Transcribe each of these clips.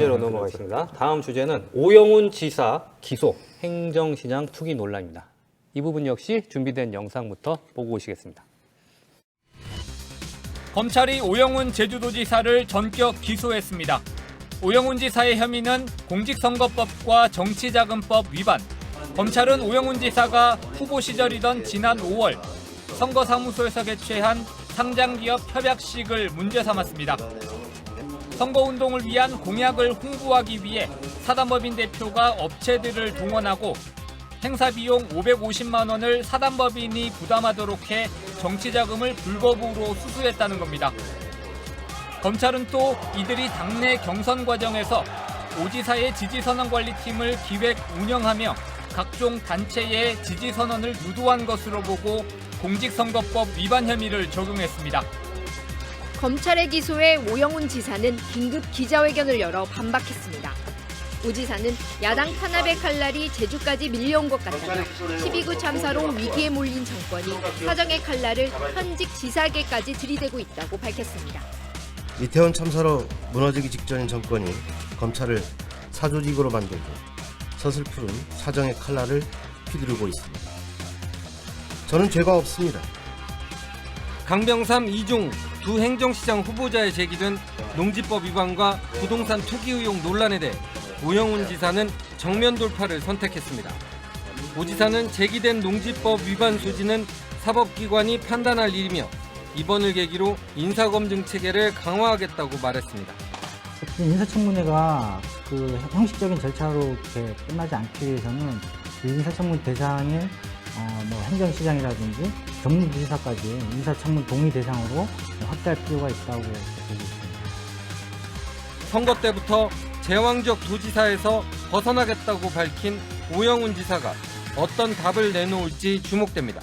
주제로 넘어가겠습니다. 다음 주제는 오영훈 지사 기소, 행정시장 투기 논란입니다. 이 부분 역시 준비된 영상부터 보고 오시겠습니다. 검찰이 오영훈 제주도지사를 전격 기소했습니다. 오영훈 지사의 혐의는 공직선거법과 정치자금법 위반. 검찰은 오영훈 지사가 후보 시절이던 지난 5월 선거사무소에서 개최한 상장기업 협약식을 문제 삼았습니다. 선거운동을 위한 공약을 홍보하기 위해 사단법인 대표가 업체들을 동원하고 행사비용 550만 원을 사단법인이 부담하도록 해 정치자금을 불법으로 수수했다는 겁니다. 검찰은 또 이들이 당내 경선 과정에서 오 지사의 지지선언관리팀을 기획 운영하며 각종 단체의 지지선언을 유도한 것으로 보고 공직선거법 위반 혐의를 적용했습니다. 검찰의 기소에 오영훈 지사는 긴급 기자회견을 열어 반박했습니다. 오 지사는 야당 탄압의 칼날이 제주까지 밀려온 것 같다며 12구 참사로 위기에 몰린 정권이 사정의 칼날을 현직 지사에게까지 들이대고 있다고 밝혔습니다. 이태원 참사로 무너지기 직전인 정권이 검찰을 사조직으로 만들고 서슬푸른 사정의 칼날을 휘두르고 있습니다. 저는 죄가 없습니다. 강병삼, 이중 두 행정시장 후보자에 제기된 농지법 위반과 부동산 투기 의혹 논란에 대해 오영훈 지사는 정면 돌파를 선택했습니다. 오 지사는 제기된 농지법 위반 소지는 사법기관이 판단할 일이며 이번을 계기로 인사검증 체계를 강화하겠다고 말했습니다. 인사청문회가 그 형식적인 절차로 이렇게 끝나지 않기 위해서는 그 인사청문 대상의 행정시장이라든지 전무부지사까지 인사청문 동의 대상으로 확대할 필요가 있다고 보고 있습니다. 선거 때부터 제왕적 도지사에서 벗어나겠다고 밝힌 오영훈 지사가 어떤 답을 내놓을지 주목됩니다.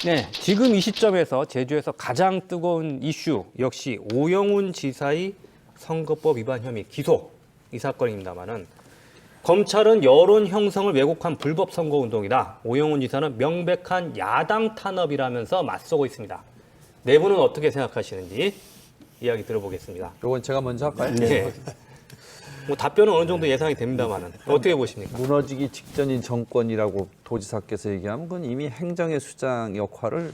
네, 지금 이 시점에서 제주에서 가장 뜨거운 이슈 역시 오영훈 지사의 선거법 위반 혐의 기소 이 사건입니다만은 검찰은 여론 형성을 왜곡한 불법 선거운동이다. 오영훈 지사는 명백한 야당 탄압이라면서 맞서고 있습니다. 내부는 어떻게 생각하시는지 이야기 들어보겠습니다. 이건 제가 먼저 할까요? 네. 뭐 답변은 어느 정도 예상이 됩니다만은 어떻게 보십니까? 무너지기 직전인 정권이라고 도지사께서 얘기하면 그건 이미 행정의 수장 역할을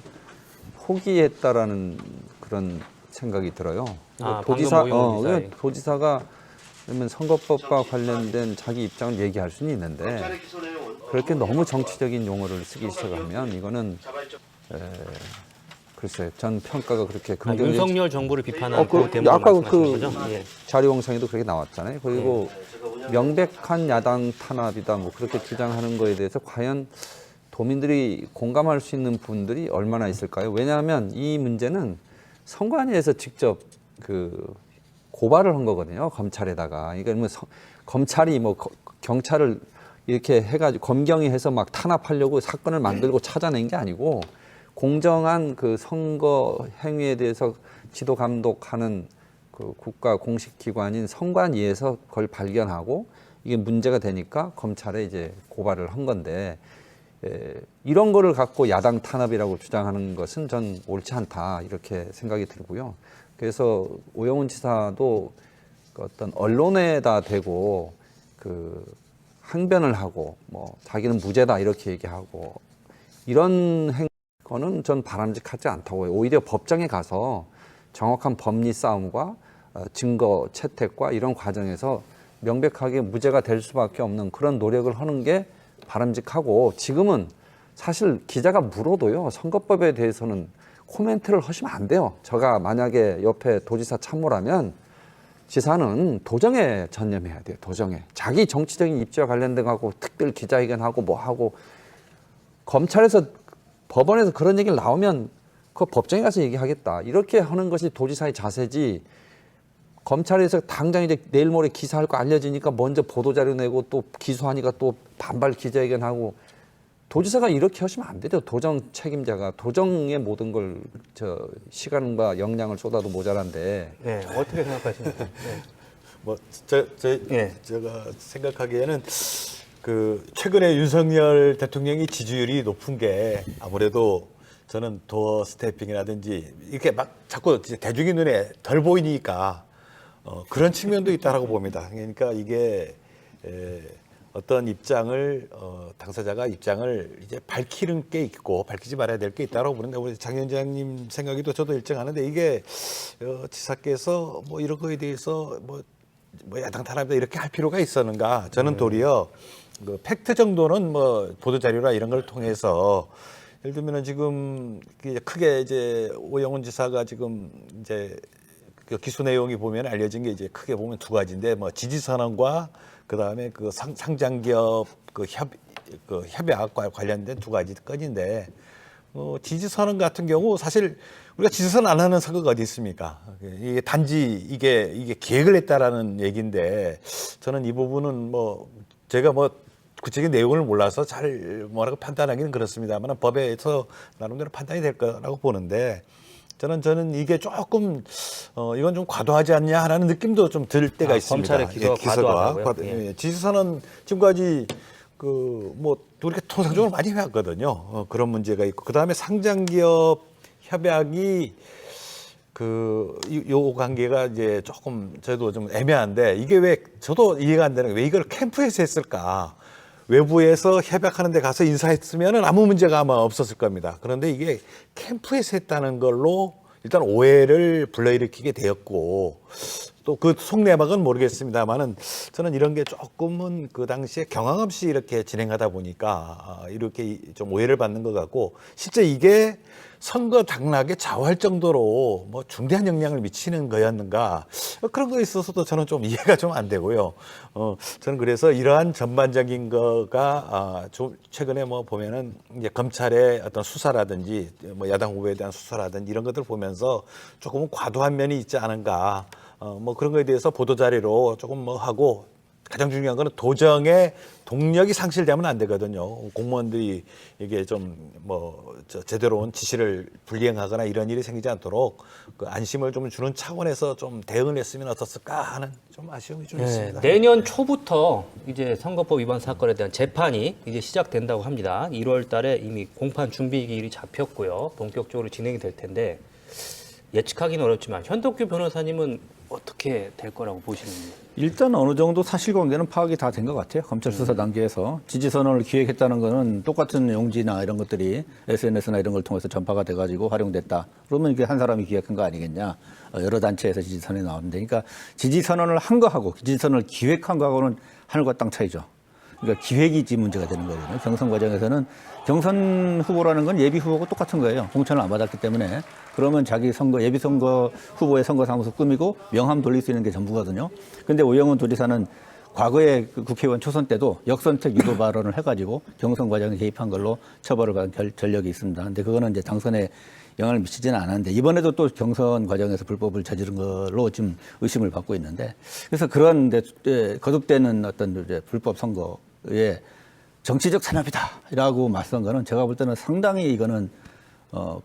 포기했다라는 그런 생각이 들어요. 도지사가 그러면 선거법과 관련된 자기 입장을 얘기할 수는 있는데 그렇게 너무 정치적인 용어를 쓰기 시작하면 이거는 글쎄 전 평가가 그렇게 긍정적. 윤석열 정부를 비판한 아까 그 거죠? 예. 자료 영상에도 그렇게 나왔잖아요. 그리고 명백한 야당 탄압이다 뭐 그렇게 주장하는 거에 대해서 과연 도민들이 공감할 수 있는 분들이 얼마나 있을까요? 왜냐하면 이 문제는 선관위에서 직접 그 고발을 한 거거든요. 검찰에다가. 그러니까 뭐 검찰이 뭐 경찰을 이렇게 해가지고 검경이 해서 막 탄압하려고 사건을 만들고 찾아낸 게 아니고 공정한 그 선거 행위에 대해서 지도 감독하는 그 국가 공식 기관인 선관위에서 그걸 발견하고 이게 문제가 되니까 검찰에 이제 고발을 한 건데 이런 거를 갖고 야당 탄압이라고 주장하는 것은 전 옳지 않다 이렇게 생각이 들고요. 그래서 오영훈 지사도 어떤 언론에다 대고 그 항변을 하고 뭐 자기는 무죄다 이렇게 얘기하고 이런 거는 전 바람직하지 않다고 해요. 오히려 법정에 가서 정확한 법리 싸움과 증거 채택과 이런 과정에서 명백하게 무죄가 될 수밖에 없는 그런 노력을 하는 게 바람직하고 지금은 사실 기자가 물어도요. 선거법에 대해서는 코멘트를 하시면 안 돼요. 제가 만약에 옆에 도지사 참모라면 지사는 도정에 전념해야 돼요. 도정에. 자기 정치적인 입지와 관련된 거하고 특별 기자회견하고 뭐 하고 검찰에서 법원에서 그런 얘기를 나오면 그 법정에 가서 얘기하겠다. 이렇게 하는 것이 도지사의 자세지. 검찰에서 당장 이제 내일 모레 기사할 거 알려지니까 먼저 보도자료 내고 또 기소하니까 또 반발 기자회견하고 도지사가 이렇게 하시면 안 되죠. 도정 책임자가 도정의 모든 걸 시간과 역량을 쏟아도 모자란데. 네, 어떻게 생각하십니까? 네. 제가 생각하기에는 그 최근에 윤석열 대통령이 지지율이 높은 게 아무래도 저는 도어 스태핑이라든지 이렇게 막 자꾸 대중의 눈에 덜 보이니까 그런 측면도 있다라고 봅니다. 그러니까 이게 어떤 입장을 당사자가 입장을 이제 밝히는 게 있고 밝히지 말아야 될 게 있다라고 보는데 우리 장 위원장님 생각에도 저도 일정하는데 이게 지사께서 뭐 이런 거에 대해서 뭐 야당 탄압이다 이렇게 할 필요가 있었는가? 저는 도리어 그 팩트 정도는 뭐 보도 자료나 이런 걸 통해서 예를 들면은 지금 크게 이제 오영훈 지사가 지금 이제 그 기소 내용이 보면 알려진 게 이제 크게 보면 두 가지인데 뭐 지지 선언과 그 다음에 그 상장기업 그 협약과 관련된 두 가지 건인데 지지 선언 같은 경우 사실 우리가 지지 선언 안 하는 선거가 어디 있습니까? 이게 단지 이게 기획을 했다라는 얘기인데 저는 이 부분은 뭐 제가 뭐 구체적인 내용을 몰라서 잘 뭐라고 판단하기는 그렇습니다만 법에서 나름대로 판단이 될 거라고 보는데 저는 이게 조금 이건 좀 과도하지 않냐 하는 느낌도 좀 들 때가 있습니다. 검찰의 기소가 과도하다고요? 예. 지지선언 지금까지 그 뭐 우리가 통상적으로 많이 해왔거든요. 그런 문제가 있고 그 다음에 상장기업 협약이 요 관계가 이제 조금 저도 좀 애매한데 이게 왜 저도 이해가 안 되는 게 왜 이걸 캠프에서 했을까? 외부에서 협약하는 데 가서 인사했으면 아무 문제가 아마 없었을 겁니다. 그런데 이게 캠프에서 했다는 걸로 일단 오해를 불러일으키게 되었고 또 그 속내막은 모르겠습니다만은 저는 이런 게 조금은 그 당시에 경황 없이 이렇게 진행하다 보니까 이렇게 좀 오해를 받는 것 같고 실제 이게 선거 당락에 좌우할 정도로 뭐 중대한 영향을 미치는 거였는가 그런 거에 있어서도 저는 좀 이해가 좀 안 되고요. 저는 그래서 이러한 전반적인 거가 좀 최근에 뭐 보면은 이제 검찰의 어떤 수사라든지 뭐 야당 후보에 대한 수사라든지 이런 것들 보면서 조금은 과도한 면이 있지 않은가. 뭐 그런 거에 대해서 보도 자료로 조금 뭐 하고 가장 중요한 거는 도정의 동력이 상실되면 안 되거든요. 공무원들이 이게 좀 뭐 제대로 온 지시를 불이행하거나 이런 일이 생기지 않도록 그 안심을 좀 주는 차원에서 좀 대응을 했으면 어떻을까 하는 좀 아쉬움이 좀 있습니다. 내년 초부터 이제 선거법 위반 사건에 대한 재판이 이제 시작된다고 합니다. 1월 달에 이미 공판 준비 기일이 잡혔고요. 본격적으로 진행이 될 텐데 예측하기는 어렵지만 현덕규 변호사님은 어떻게 될 거라고 보시는지? 일단 어느 정도 사실관계는 파악이 다 된 것 같아요. 검찰 수사 단계에서 지지선언을 기획했다는 거는 똑같은 용지나 이런 것들이 SNS나 이런 걸 통해서 전파가 돼가지고 활용됐다. 그러면 이게 한 사람이 기획한 거 아니겠냐. 여러 단체에서 지지선언이 나오는데, 그러니까 지지선언을 한 거하고 지지선언을 기획한 거하고는 하늘과 땅 차이죠. 그러니까 기획이 문제가 되는 거거든요. 경선 과정에서는 경선 후보라는 건 예비 후보고 똑같은 거예요. 공천을 안 받았기 때문에. 그러면 자기 선거, 예비 선거 후보의 선거 사무소 꾸미고 명함 돌릴 수 있는 게 전부거든요. 근데 오영훈 도지사는 과거에 그 국회의원 초선 때도 역선택 유도 발언을 해가지고 경선 과정에 개입한 걸로 처벌을 받은 전력이 있습니다. 근데 그거는 이제 당선에 영향을 미치지는 않았는데 이번에도 또 경선 과정에서 불법을 저지른 걸로 지금 의심을 받고 있는데 그래서 그런 거듭되는 어떤 이제 불법 선거에 정치적 산업이다라고 맞선 거는 제가 볼 때는 상당히 이거는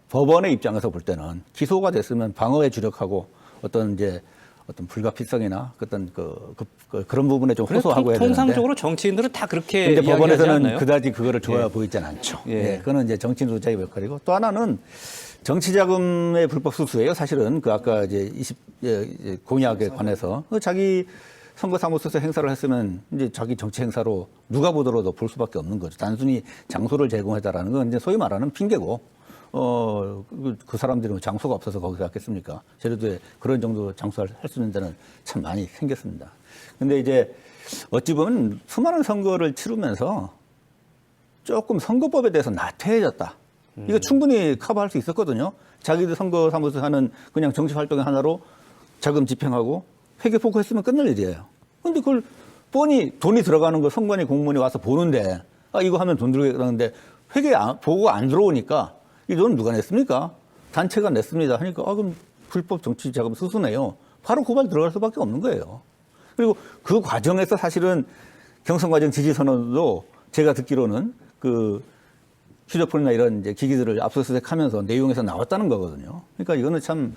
법원의 입장에서 볼 때는 기소가 됐으면 방어에 주력하고 어떤 불가피성이나 어떤 그런 부분에 좀 호소하고 해야 되는데 통상적으로 정치인들은 다 그렇게 근데 이야기하지 법원에서는 않나요? 그다지 그거를 좋아 보이지는 않죠. 예. 예. 그거는 이제 정치인 조작의 역할이고 또 하나는 정치자금의 불법 수수예요. 사실은 그 아까 이제 공약에 관해서 자기 선거사무소에서 행사를 했으면 이제 자기 정치 행사로 누가 보더라도 볼 수밖에 없는 거죠. 단순히 장소를 제공해달라는 건 이제 소위 말하는 핑계고, 그 사람들이 장소가 없어서 거기 갔겠습니까? 제주도에 그런 정도 장소를 할 수 있는 데는 참 많이 생겼습니다. 근데 이제 어찌 보면 수많은 선거를 치르면서 조금 선거법에 대해서 나태해졌다. 이거 충분히 커버할 수 있었거든요. 자기들 선거사무소 하는 그냥 정치 활동의 하나로 자금 집행하고 회계 포크했으면 끝날 일이에요. 근데 그걸 뻔히 돈이 들어가는 거 선관위 공무원이 와서 보는데 이거 하면 돈 들어가는데 회계 보고가 안 들어오니까 이 돈 누가 냈습니까? 단체가 냈습니다 하니까 그럼 불법 정치 자금 수수네요. 바로 고발 들어갈 수밖에 없는 거예요. 그리고 그 과정에서 사실은 경선 과정 지지 선언도 제가 듣기로는 그 휴대폰이나 이런 이제 기기들을 압수수색하면서 내용에서 나왔다는 거거든요. 그러니까 이거는 참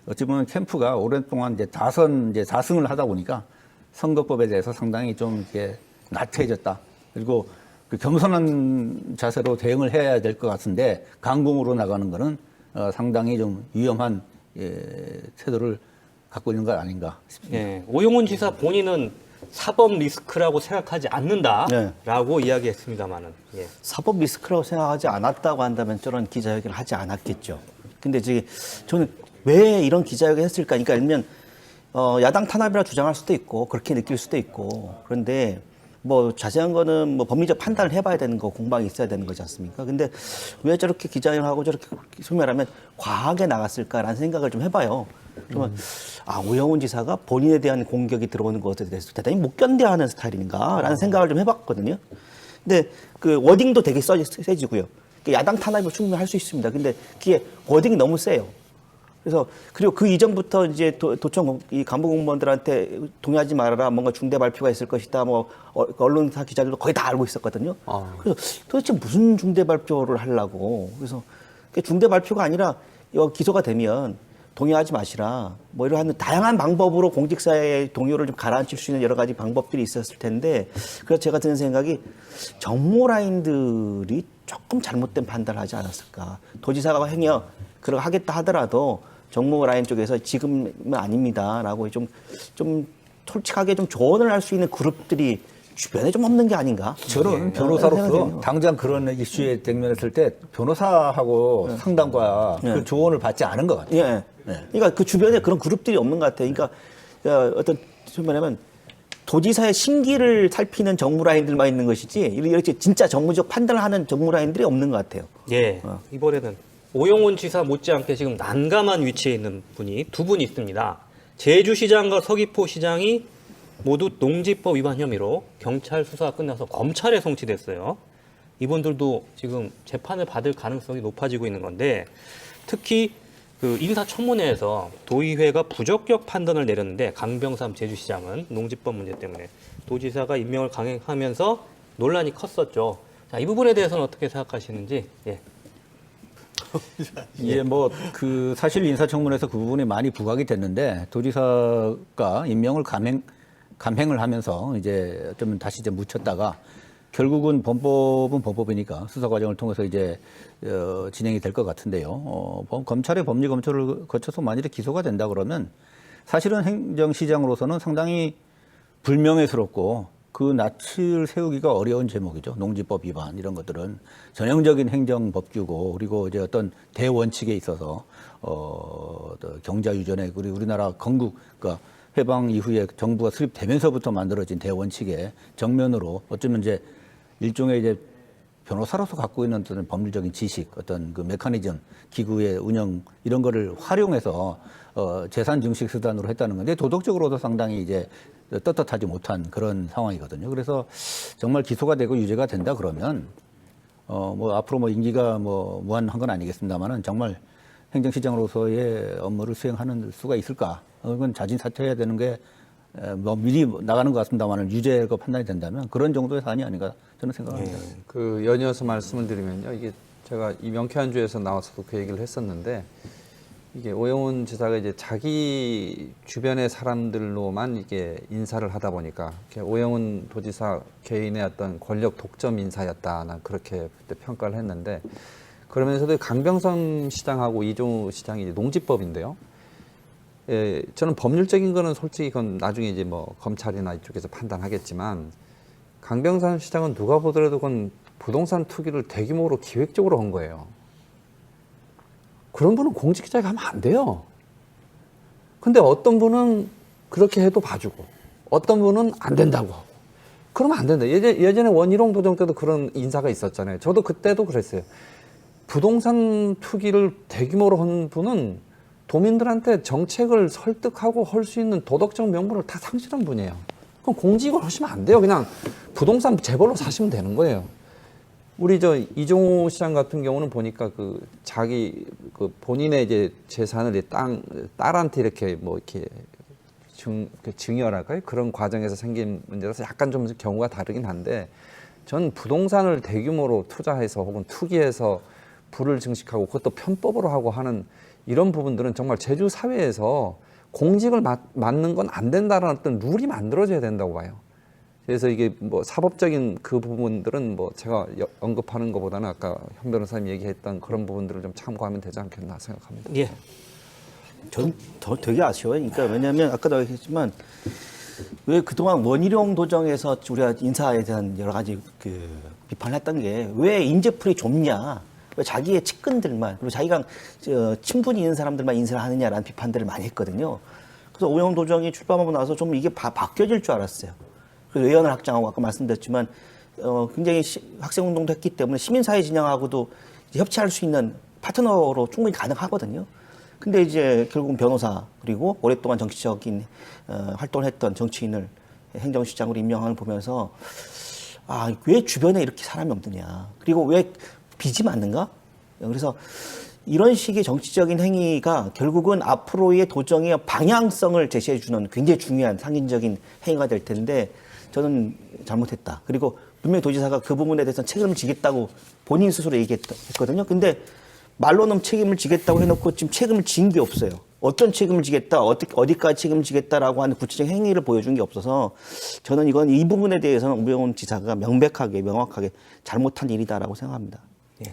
어찌 보면 캠프가 오랫동안 이제 다승을 하다 보니까 선거법에 대해서 상당히 좀 이렇게 나태해졌다. 그리고 그 겸손한 자세로 대응을 해야 될 것 같은데 강공으로 나가는 거는 상당히 좀 위험한 태도를 갖고 있는 것 아닌가 싶습니다. 예, 오영훈 지사 본인은 사법 리스크라고 생각하지 않는다라고 이야기했습니다만은 예. 사법 리스크라고 생각하지 않았다고 한다면 저런 기자회견을 하지 않았겠죠. 근데 지금 저는 왜 이런 기자회견을 했을까? 그러니까 아니면 야당 탄압이라 주장할 수도 있고 그렇게 느낄 수도 있고 그런데 뭐 자세한 거는 뭐 법리적 판단을 해봐야 되는 거 공방이 있어야 되는 거지 않습니까? 근데 왜 저렇게 기자회견을 하고 저렇게 소멸하면 과하게 나갔을까라는 생각을 좀 해봐요. 그러면 오영훈 지사가 본인에 대한 공격이 들어오는 것에 대해서 대단히 못 견뎌하는 스타일인가라는 생각을 좀 해봤거든요. 근데 그 워딩도 되게 세지고요. 야당 탄압을 충분히 할 수 있습니다. 근데 그게 워딩이 너무 세요. 그래서 그리고 그 이전부터 이제 도청 이 간부 공무원들한테 동의하지 말아라 뭔가 중대 발표가 있을 것이다 뭐 언론사 기자들도 거의 다 알고 있었거든요. 그래서 도대체 무슨 중대 발표를 하려고 그래서 중대 발표가 아니라 기소가 되면 동의하지 마시라 뭐 이러한 다양한 방법으로 공직사회의 동요를 좀 가라앉힐 수 있는 여러 가지 방법들이 있었을 텐데 그래서 제가 드는 생각이 정모라인들이 조금 잘못된 판단을 하지 않았을까. 도지사가 행여 그렇게 하겠다 하더라도 정모 라인 쪽에서 지금은 아닙니다라고 좀 솔직하게 좀 조언을 할 수 있는 그룹들이 주변에 좀 없는 게 아닌가? 저는 변호사로서 당장 그런 이슈에 대면했을 때 변호사하고 상담과 그 조언을 받지 않은 것 같아요. 예. 그러니까 그 주변에 그런 그룹들이 없는 것 같아요. 그러니까 어떤 말하면 도지사의 신기를 살피는 정무라인들만 있는 것이지 이렇게 진짜 정무적 판단을 하는 정무라인들이 없는 것 같아요. 예, 이번에는 오영훈 지사 못지않게 지금 난감한 위치에 있는 분이 두 분 있습니다. 제주시장과 서귀포시장이 모두 농지법 위반 혐의로 경찰 수사가 끝나서 검찰에 송치됐어요. 이분들도 지금 재판을 받을 가능성이 높아지고 있는 건데 특히 그 인사청문회에서 도의회가 부적격 판단을 내렸는데 강병삼 제주시장은 농지법 문제 때문에 도지사가 임명을 강행하면서 논란이 컸었죠. 자, 이 부분에 대해서는 어떻게 생각하시는지. 예. 예, 뭐 그 사실 인사청문회에서 그 부분이 많이 부각이 됐는데 도지사가 임명을 감행을 하면서 이제 좀 다시 이제 묻혔다가 결국은 범법은 범법이니까 수사 과정을 통해서 이제 진행이 될 것 같은데요. 검찰의 법리 검토를 거쳐서 만일에 기소가 된다 그러면 사실은 행정시장으로서는 상당히 불명예스럽고 그 낯을 세우기가 어려운 제목이죠. 농지법 위반 이런 것들은 전형적인 행정법규고 그리고 이제 어떤 대원칙에 있어서 경자 유전에 그리고 우리나라 건국 그러니까 해방 이후에 정부가 수립되면서부터 만들어진 대원칙에 정면으로 어쩌면 이제 일종의 이제 변호사로서 갖고 있는 어떤 법률적인 지식, 어떤 그 메커니즘, 기구의 운영 이런 거를 활용해서 재산 증식 수단으로 했다는 건데 도덕적으로도 상당히 이제 떳떳하지 못한 그런 상황이거든요. 그래서 정말 기소가 되고 유죄가 된다 그러면 뭐 앞으로 뭐 임기가 뭐 무한한 건 아니겠습니다만은 정말 행정시장으로서의 업무를 수행하는 수가 있을까? 그건 자진 사퇴해야 되는 게 뭐 미리 나가는 것 같습니다만은 유죄가 판단이 된다면 그런 정도의 사안이 아닌가 저는 생각합니다. 그 연이어서 말씀을 드리면요, 이게 제가 이 명쾌한 주에서 나와서도 그 얘기를 했었는데 이게 오영훈 지사가 이제 자기 주변의 사람들로만 이게 인사를 하다 보니까 오영훈 도지사 개인의 어떤 권력 독점 인사였다, 난 그렇게 그때 평가를 했는데 그러면서도 강병선 시장하고 이종우 시장이 이제 농지법인데요. 예, 저는 법률적인 거는 솔직히 그건 나중에 이제 뭐 검찰이나 이쪽에서 판단하겠지만 강병선 시장은 누가 보더라도 그건 부동산 투기를 대규모로 기획적으로 한 거예요. 그런 분은 공직자가 하면 안 돼요. 근데 어떤 분은 그렇게 해도 봐주고 어떤 분은 안 된다고 하고 그러면 안 된다. 예전에 원희룡 도정 때도 그런 인사가 있었잖아요. 저도 그때도 그랬어요. 부동산 투기를 대규모로 한 분은 도민들한테 정책을 설득하고 할 수 있는 도덕적 명분을 다 상실한 분이에요. 그럼 공직을 하시면 안 돼요. 그냥 부동산 재벌로 사시면 되는 거예요. 우리 저 이종우 시장 같은 경우는 보니까 그 자기 그 본인의 이제 재산을 딸한테 이렇게 뭐 이렇게 증여랄까요? 그런 과정에서 생긴 문제라서 약간 좀 경우가 다르긴 한데 전 부동산을 대규모로 투자해서 혹은 투기해서 부를 증식하고 그것도 편법으로 하고 하는 이런 부분들은 정말 제주 사회에서 공직을 맡는 건 안 된다는 어떤 룰이 만들어져야 된다고 봐요. 그래서 이게 뭐 사법적인 그 부분들은 뭐 제가 언급하는 것보다는 아까 현 변호사님 얘기했던 그런 부분들을 좀 참고하면 되지 않겠나 생각합니다. 예. 전 되게 아쉬워요. 그러니까 왜냐하면 아까도 얘기했지만 왜 그동안 원희룡 도정에서 우리가 인사에 대한 여러 가지 그 비판했던 게 왜 인재풀이 좁냐, 왜 자기의 측근들만 그리고 자기가 친분이 있는 사람들만 인사를 하느냐라는 비판들을 많이 했거든요. 그래서 오영훈 도정이 출범하고 나서 좀 이게 바뀌어질 줄 알았어요. 그래서 외연을 확장하고 아까 말씀드렸지만 굉장히 학생운동도 했기 때문에 시민사회 진영하고도 이제 협치할 수 있는 파트너로 충분히 가능하거든요. 근데 이제 결국은 변호사 그리고 오랫동안 정치적인 활동을 했던 정치인을 행정시장으로 임명하는 걸 보면서 아, 왜 주변에 이렇게 사람이 없느냐. 그리고 왜 빚이 많은가? 그래서 이런 식의 정치적인 행위가 결국은 앞으로의 도정의 방향성을 제시해 주는 굉장히 중요한 상징적인 행위가 될 텐데 저는 잘못했다. 그리고 분명히 도지사가 그 부분에 대해서는 책임을 지겠다고 본인 스스로 얘기했거든요. 근데 말로는 책임을 지겠다고 해놓고 지금 책임을 진 게 없어요. 어떤 책임을 지겠다, 어디까지 책임을 지겠다라고 하는 구체적인 행위를 보여준 게 없어서 저는 이건 이 부분에 대해서는 오영훈 지사가 명백하게, 명확하게 잘못한 일이다라고 생각합니다. 예.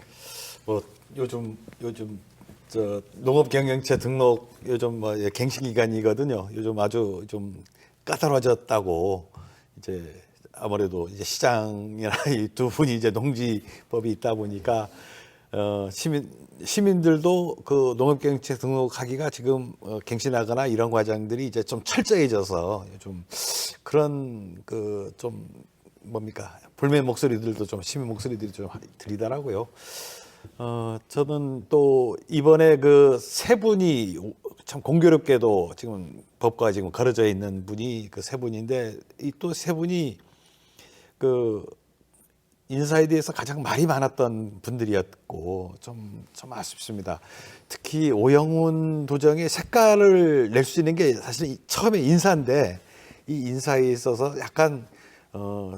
뭐 요즘 저 농업경영체 등록 요즘 뭐 갱신 기간이거든요. 요즘 아주 좀 까다로워졌다고 이제 아무래도 이제 시장이나 이 두 분이 이제 농지법이 있다 보니까 시민들도 그 농업경영체 등록하기가 지금 갱신하거나 이런 과정들이 이제 좀 철저해져서 좀 그런 그 좀 뭡니까 불매 목소리들도 좀 시민 목소리들이 좀 들리더라고요. 저는 또 이번에 그 세 분이 참 공교롭게도 지금 법과 지금 걸어져 있는 분이 그 세 분인데 이 또 세 분이 그 인사에 대해서 가장 말이 많았던 분들이었고 좀 아쉽습니다. 특히 오영훈 도정의 색깔을 낼 수 있는 게 사실 처음에 인사인데 이 인사에 있어서 약간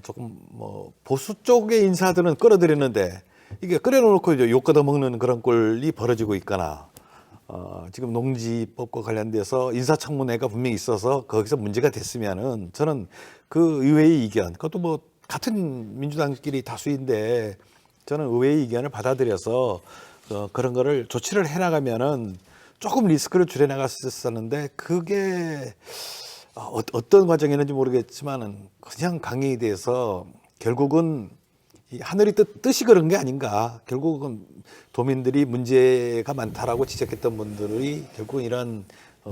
조금 뭐 보수 쪽의 인사들은 끌어들였는데 이게 끓여놓고 이제 욕 걷어먹는 그런 꼴이 벌어지고 있거나 지금 농지법과 관련돼서 인사청문회가 분명히 있어서 거기서 문제가 됐으면은 저는 그 의회의 의견 그것도 뭐 같은 민주당끼리 다수인데 저는 의회의 의견을 받아들여서 그런 거를 조치를 해나가면은 조금 리스크를 줄여나갈 수 있었는데 그게 어떤 과정이었는지 모르겠지만은 그냥 강행이 돼서 결국은 이 하늘이 뜻이 그런 게 아닌가. 결국은 도민들이 문제가 많다라고 지적했던 분들이 결국은 이런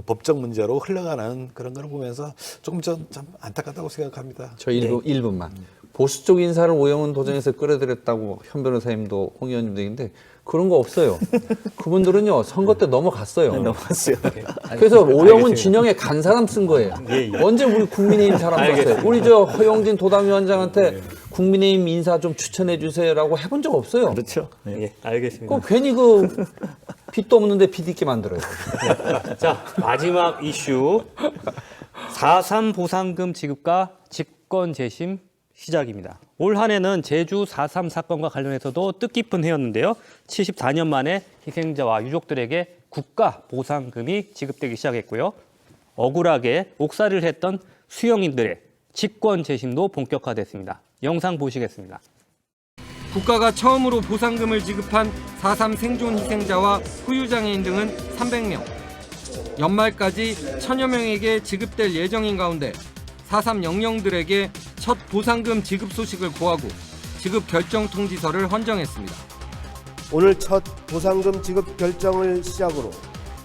법적 문제로 흘러가는 그런 걸 보면서 조금 좀 안타깝다고 생각합니다. 저 1분만. 보수 쪽 인사를 오영훈 도정에서 끌어들였다고 현 변호사님도 홍 의원님도 얘기인데 그런 거 없어요. 그분들은요 선거 때 넘어갔어요. 넘어갔어요. 그래서 오영훈 진영에 간 사람 쓴 거예요. 언제 우리 국민의힘 사람 썼어요? 우리 저 허영진 도당위원장한테 국민의힘 인사 좀 추천해 주세요라고 해본 적 없어요. 그렇죠. 예, 알겠습니다. 그 괜히 그 빚도 없는데 빚 있게 만들어요. 자, 마지막 이슈 4.3 보상금 지급과 직권 재심 시작입니다. 올 한 해는 제주 4.3 사건과 관련해서도 뜻깊은 해였는데요. 74년 만에 희생자와 유족들에게 국가 보상금이 지급되기 시작했고요. 억울하게 옥살이를 했던 수영인들의 직권 재심도 본격화됐습니다. 영상 보시겠습니다. 국가가 처음으로 보상금을 지급한 4.3 생존 희생자와 후유장애인 등은 300명. 연말까지 1000여 명에게 지급될 예정인 가운데 4.3 영령들에게 첫 보상금 지급 소식을 고하고 지급 결정 통지서를 헌정했습니다. 오늘 첫 보상금 지급 결정을 시작으로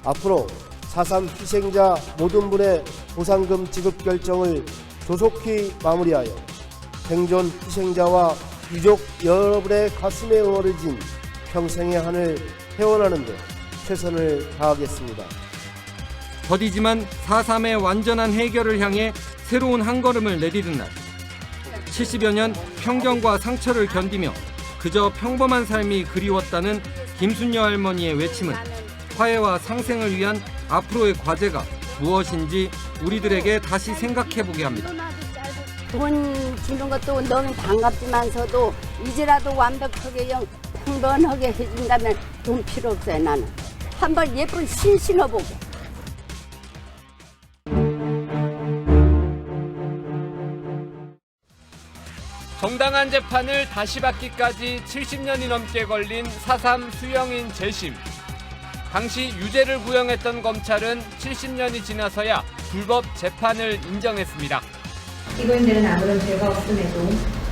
앞으로 4.3 희생자 모든 분의 보상금 지급 결정을 조속히 마무리하여 생존 희생자와 유족 여러분의 가슴에 어려진 평생의 한을 회원하는 데 최선을 다하겠습니다. 더디지만 4.3의 완전한 해결을 향해 새로운 한 걸음을 내디딘 날. 70여 년 편견과 상처를 견디며 그저 평범한 삶이 그리웠다는 김순녀 할머니의 외침은 화해와 상생을 위한 앞으로의 과제가 무엇인지 우리들에게 다시 생각해보게 합니다. 돈 주는 것도 너무 반갑지만서도 이제라도 완벽하게 평범하게 해준다면 돈 필요 없어요. 나는 한번 예쁜 신 신어보게. 정당한 재판을 다시 받기까지 70년이 넘게 걸린 4.3 수령인 재심. 당시 유죄를 구형했던 검찰은 70년이 지나서야 불법 재판을 인정했습니다. 피고인들은 아무런 죄가 없음에도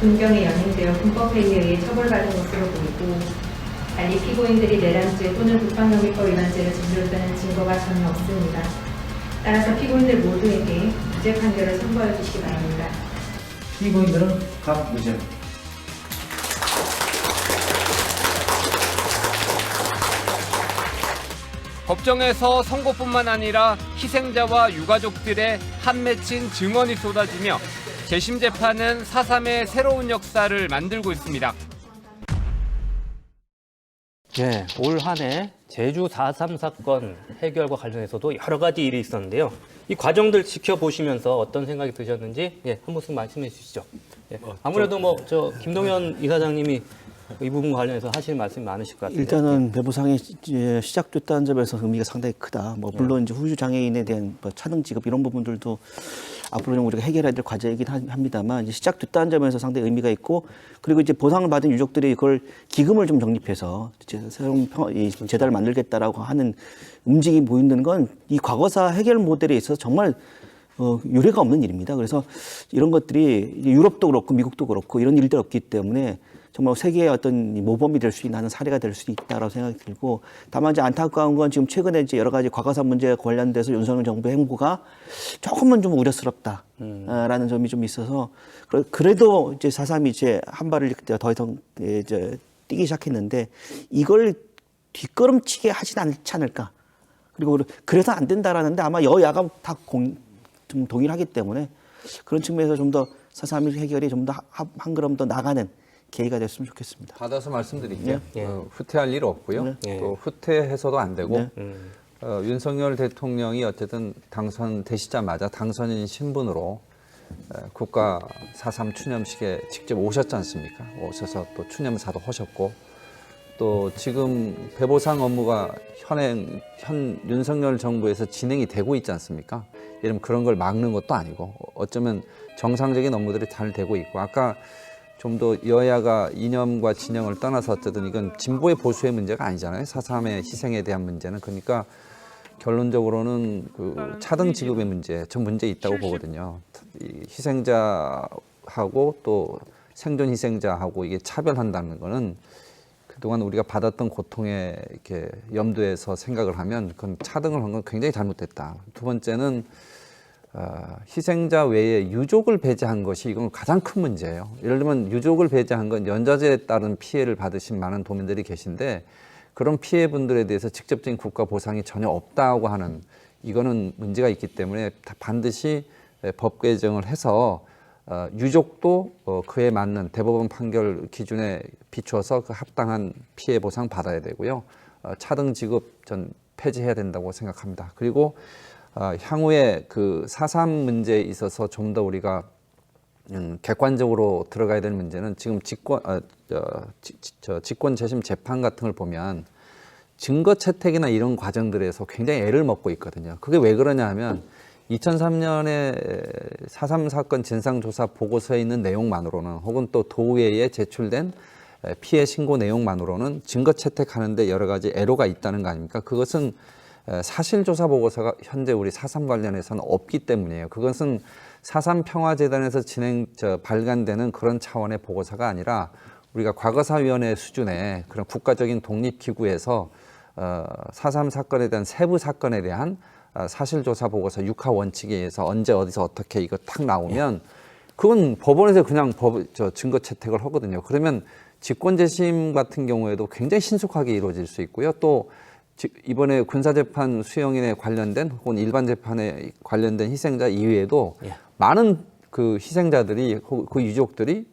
군경에 연행되어 군법회의에 의해 처벌받은 것으로 보이고, 달리 피고인들이 내란죄 또는 국방영위법 위반죄를 저질렀다는 증거가 전혀 없습니다. 따라서 피고인들 모두에게 무죄 판결을 선고해 주시기 바랍니다. 피고인들은 각 무죄. 법정에서 선고뿐만 아니라 희생자와 유가족들의 한 맺힌 증언이 쏟아지며 재심 재판은 4.3의 새로운 역사를 만들고 있습니다. 네, 올 한 해 제주 4.3 사건 해결과 관련해서도 여러 가지 일이 있었는데요. 이 과정들 지켜보시면서 어떤 생각이 드셨는지 한 말씀 말씀해 주시죠. 아무래도 김동현 이사장님이 이 부분 관련해서 하실 말씀이 많으실 것 같아요. 일단은 배보상이 이제 시작됐다는 점에서 의미가 상당히 크다. 물론 이제 후유 장애인에 대한 차등 지급 이런 부분들도 앞으로 좀 우리가 해결해야 될 과제이긴 합니다만, 이제 시작됐다는 점에서 상당히 의미가 있고, 그리고 이제 보상을 받은 유족들이 이걸 기금을 좀 적립해서 이제 새로운 재단을 만들겠다라고 하는 움직임이 보이는 건 이 과거사 해결 모델에 있어서 정말 유례가 없는 일입니다. 그래서 이런 것들이 유럽도 그렇고 미국도 그렇고 이런 일들이 없기 때문에 정말 세계의 어떤 모범이 될 수 있는 사례가 될 수 있다라고 생각이 들고, 다만 이제 안타까운 건 지금 최근에 이제 여러 가지 과거사 문제에 관련돼서 윤석열 정부의 행보가 조금은 좀 우려스럽다라는 점이 좀 있어서, 그래도 이제 4.3이 이제 한 발을 더 이상 이제 뛰기 시작했는데 이걸 뒷걸음치게 하진 않지 않을까. 그리고 그래서 안 된다라는데 아마 여야가 다 좀 동일하기 때문에 그런 측면에서 좀 더 4.3 해결이 좀 더 한 걸음 더 나가는 계기가 됐으면 좋겠습니다. 받아서 말씀드릴게요. 후퇴할 일 없고요. 또 후퇴해서도 안 되고, 윤석열 대통령이 어쨌든 당선되시자마자 당선인 신분으로 국가 4.3 추념식에 직접 오셨지 않습니까? 오셔서 또 추념사도 하셨고, 또 지금 배보상 업무가 현 윤석열 정부에서 진행이 되고 있지 않습니까? 이러면 그런 걸 막는 것도 아니고, 어쩌면 정상적인 업무들이 잘 되고 있고, 아까 좀 더 여야가 이념과 진영을 떠나서 어쨌든 이건 진보의 보수의 문제가 아니잖아요. 4.3의 희생에 대한 문제는. 그러니까 결론적으로는 그 차등 지급의 문제, 전 문제 있다고 보거든요. 이 희생자하고 또 생존 희생자하고 이게 차별한다는 거는 그동안 우리가 받았던 고통에 이렇게 염두에서 생각을 하면 그건 차등을 한 건 굉장히 잘못됐다. 두 번째는 희생자 외에 유족을 배제한 것이 이건 가장 큰 문제예요. 예를 들면 유족을 배제한 건 연좌제에 따른 피해를 받으신 많은 도민들이 계신데, 그런 피해분들에 대해서 직접적인 국가 보상이 전혀 없다고 하는, 이거는 문제가 있기 때문에 반드시 법 개정을 해서 유족도 그에 맞는 대법원 판결 기준에 비추어서 그 합당한 피해 보상 받아야 되고요. 차등 지급 전 폐지해야 된다고 생각합니다. 그리고 향후에 그 4.3 문제에 있어서 좀 더 우리가 객관적으로 들어가야 될 문제는, 지금 직권 재심 재판 같은 걸 보면 증거 채택이나 이런 과정들에서 굉장히 애를 먹고 있거든요. 그게 왜 그러냐 하면 2003년에 4.3 사건 진상조사 보고서에 있는 내용만으로는, 혹은 또 도의회에 제출된 피해 신고 내용만으로는 증거 채택하는데 여러 가지 애로가 있다는 거 아닙니까? 그것은 사실조사 보고서가 현재 우리 4.3 관련해서는 없기 때문이에요. 그것은 4.3 평화재단에서 발간되는 그런 차원의 보고서가 아니라 우리가 과거사위원회 수준의 그런 국가적인 독립기구에서 4.3 사건에 대한 세부 사건에 대한 사실조사 보고서 6하 원칙에 의해서 언제 어디서 어떻게 이거 탁 나오면 그건 법원에서 그냥 증거 채택을 하거든요. 그러면 직권재심 같은 경우에도 굉장히 신속하게 이루어질 수 있고요. 또 이번에 군사재판 수용인에 관련된 혹은 일반 재판에 관련된 희생자 이외에도 많은 그 희생자들이, 그 유족들이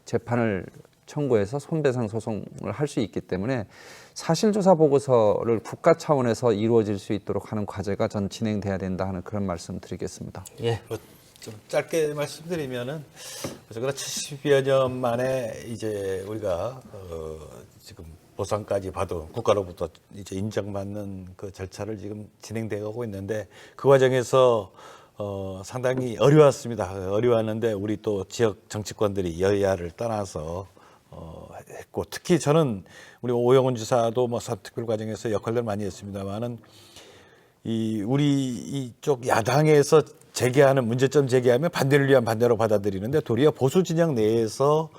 재판을 청구해서 손배상 소송을 할 수 있기 때문에 사실조사 보고서를 국가 차원에서 이루어질 수 있도록 하는 과제가 전 진행돼야 된다 하는 그런 말씀 드리겠습니다. 좀 짧게 말씀드리면은 어쨌거나 70여 년 만에 이제 우리가 지금 보상까지 받은 국가로부터 이제 인정받는 그 절차를 지금 진행되고 있는데, 그 과정에서 상당히 어려웠습니다. 어려웠는데 우리 또 지역 정치권들이 여야를 떠나서 했고, 특히 저는 우리 오영훈 지사도 뭐 사특별 과정에서 역할을 많이 했습니다만은 우리 이쪽 야당에서 제기하는 문제점 제기하면 반대를 위한 반대로 받아들이는데 도리어 보수 진영 내에서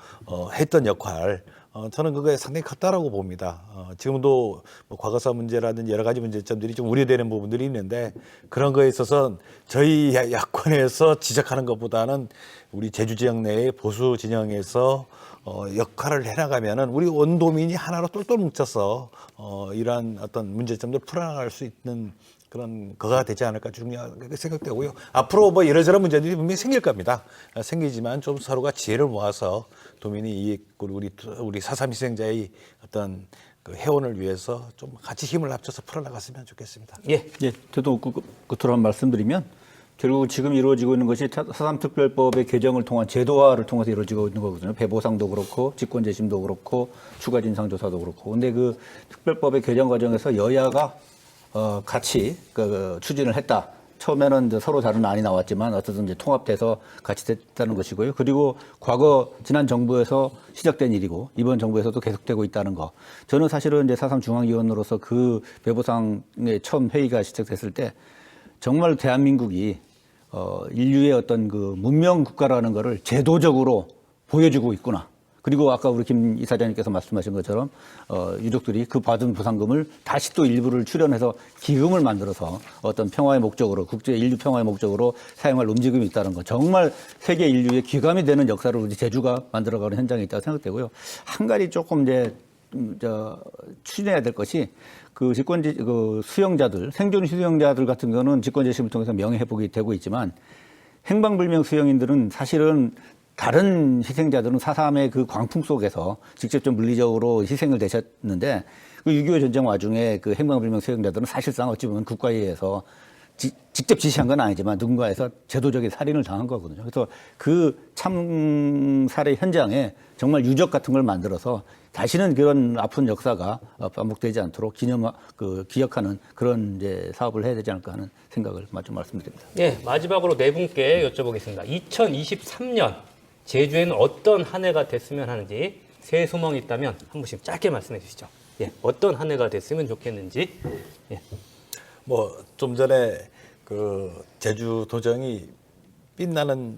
했던 역할, 저는 그거에 상당히 컸다라고 봅니다. 지금도 뭐 과거사 문제라든지 여러 가지 문제점들이 좀 우려되는 부분들이 있는데 그런 거에 있어서 저희 야권에서 지적하는 것보다는 우리 제주 지역 내의 보수 진영에서 역할을 해나가면은 우리 온 도민이 하나로 똘똘 뭉쳐서 이러한 어떤 문제점들 풀어나갈 수 있는 그런 거가 되지 않을까 중요하게 생각되고요. 앞으로 뭐 이러저런 문제들이 분명히 생길 겁니다. 생기지만 좀 서로가 지혜를 모아서 도민이 이익, 우리 4.3 희생자의 어떤 그 해원을 위해서 좀 같이 힘을 합쳐서 풀어나갔으면 좋겠습니다. 예, 저도 끝으로 한 말씀드리면 결국 지금 이루어지고 있는 것이 4.3 특별법의 개정을 통한 제도화를 통해서 이루어지고 있는 거거든요. 배보상도 그렇고 직권재심도 그렇고 추가 진상조사도 그렇고. 근데 그 특별법의 개정 과정에서 여야가 같이 추진을 했다. 처음에는 이제 서로 다른 안이 나왔지만 어쨌든 이제 통합돼서 같이 됐다는 것이고요. 그리고 과거 지난 정부에서 시작된 일이고 이번 정부에서도 계속되고 있다는 거. 저는 사실은 이제 4.3 중앙위원으로서 그 배보상의 처음 회의가 시작됐을 때 정말 대한민국이 인류의 어떤 그 문명 국가라는 거를 제도적으로 보여주고 있구나. 그리고 아까 우리 김 이사장님께서 말씀하신 것처럼 유족들이 그 받은 보상금을 다시 또 일부를 출연해서 기금을 만들어서 어떤 평화의 목적으로, 국제 인류 평화의 목적으로 사용할 움직임이 있다는 거. 정말 세계 인류의 귀감이 되는 역사를 우리 제주가 만들어가는 현장에 있다고 생각되고요. 한 가지 조금 이제 추진해야 될 것이 그 수용자들, 생존 수용자들 같은 경우는 직권재심을 통해서 명예회복이 되고 있지만 행방불명 수용인들은 사실은 다른 희생자들은 4.3의 그 광풍 속에서 직접적 물리적으로 희생을 되셨는데 그 6.25 전쟁 와중에 그 행방불명 수용자들은 사실상 어찌 보면 국가에 의해서 직접 지시한 건 아니지만 누군가에서 제도적인 살인을 당한 거거든요. 그래서 그 참살의 현장에 정말 유적 같은 걸 만들어서 다시는 그런 아픈 역사가 반복되지 않도록 기억하는 그런 이제 사업을 해야 되지 않을까 하는 생각을 좀 말씀드립니다. 예, 마지막으로 네 분께 여쭤보겠습니다. 2023년 제주에는 어떤 한 해가 됐으면 하는지 새 소망이 있다면 한 분씩 짧게 말씀해 주시죠. 예, 어떤 한 해가 됐으면 좋겠는지. 예. 뭐 좀 전에 그 제주 도정이 빛나는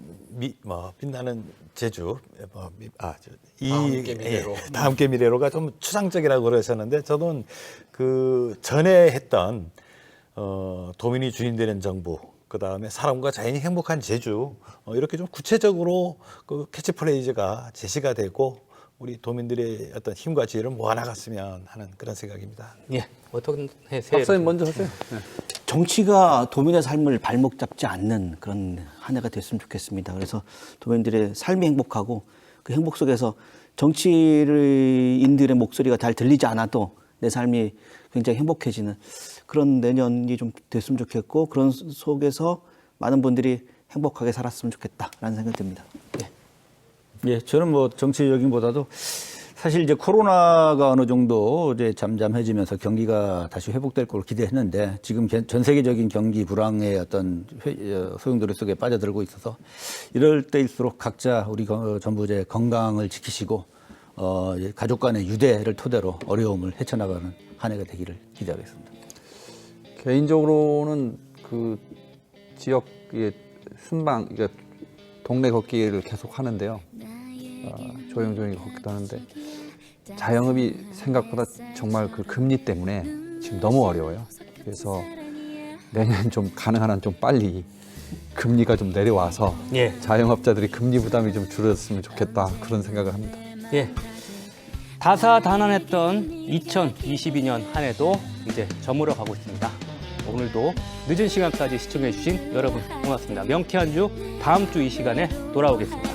제주 다 함께 미래로가 좀 추상적이라고 그러셨는데 저는 그 전에 했던 도민이 주인 되는 정부, 그 다음에 사람과 자연이 행복한 제주, 이렇게 좀 구체적으로 그 캐치프레이즈가 제시가 되고 우리 도민들의 어떤 힘과 지혜를 모아나갔으면 하는 그런 생각입니다. 예, 어떤 박사님 먼저 하세요. 네. 정치가 도민의 삶을 발목 잡지 않는 그런 한 해가 됐으면 좋겠습니다. 그래서 도민들의 삶이 행복하고 그 행복 속에서 정치인들의 목소리가 잘 들리지 않아도 내 삶이 굉장히 행복해지는 그런 내년이 좀 됐으면 좋겠고 그런 속에서 많은 분들이 행복하게 살았으면 좋겠다라는 생각이 듭니다. 예, 저는 뭐 정치적인보다도 사실 이제 코로나가 어느 정도 이제 잠잠해지면서 경기가 다시 회복될 걸 기대했는데 지금 전 세계적인 경기 불황의 어떤 소용돌이 속에 빠져들고 있어서 이럴 때일수록 각자 우리 전부제 건강을 지키시고 가족 간의 유대를 토대로 어려움을 헤쳐나가는 한 해가 되기를 기대하겠습니다. 개인적으로는 그 지역의 순방, 그러니까 동네 걷기를 계속 하는데요. 조용조용히 걷기도 하는데 자영업이 생각보다 정말 그 금리 때문에 지금 너무 어려워요. 그래서 내년 좀 가능한 한 좀 빨리 금리가 좀 내려와서 예. 자영업자들이 금리 부담이 좀 줄어들었으면 좋겠다 그런 생각을 합니다. 예. 다사다난했던 2022년 한 해도 이제 저물어 가고 있습니다. 오늘도 늦은 시간까지 시청해 주신 여러분 고맙습니다. 명쾌한 주 다음 주 이 시간에 돌아오겠습니다.